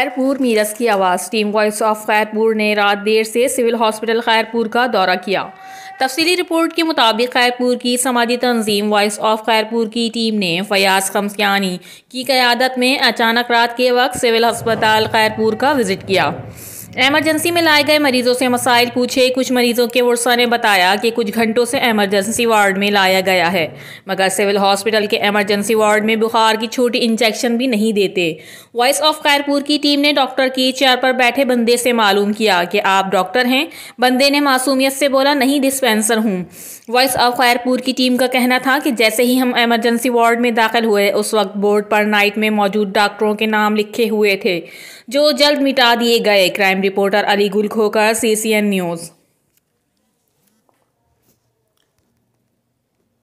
खैरपुर मीरस की आवाज़। Team voice of Khairpur ने रात देर से सिविल हॉस्पिटल खैरपुर का दौरा किया। तफसीली रिपोर्ट के मुताबिक खैरपुर की समाजी तंजीम वॉइस ऑफ खैरपुर की टीम ने फयाज खमसियानी की क़यादत में अचानक रात के वक्त सिविल अस्पताल खैरपुर का विजिट किया। एमरजेंसी में लाए गए मरीजों से मसाइल पूछे। कुछ मरीजों के वर्सा ने बताया कि कुछ घंटों से एमरजेंसी वार्ड में लाया गया है, मगर सिविल हॉस्पिटल के एमरजेंसी वार्ड में बुखार की छोटी इंजेक्शन भी नहीं देते। वॉइस ऑफ खैरपुर की टीम ने डॉक्टर की चेयर पर बैठे बंदे से मालूम किया कि आप डॉक्टर हैं। बंदे ने मासूमियत से बोला, नहीं, डिस्पेंसर हूँ। वॉइस ऑफ खैरपुर की टीम का कहना था कि जैसे ही हम एमरजेंसी वार्ड में दाखिल हुए, उस वक्त बोर्ड पर नाइट में मौजूद डॉक्टरों के नाम लिखे हुए थे, जो जल्द मिटा दिए गए। क्राइम रिपोर्टर अली गुल खोकर, CCN न्यूज़।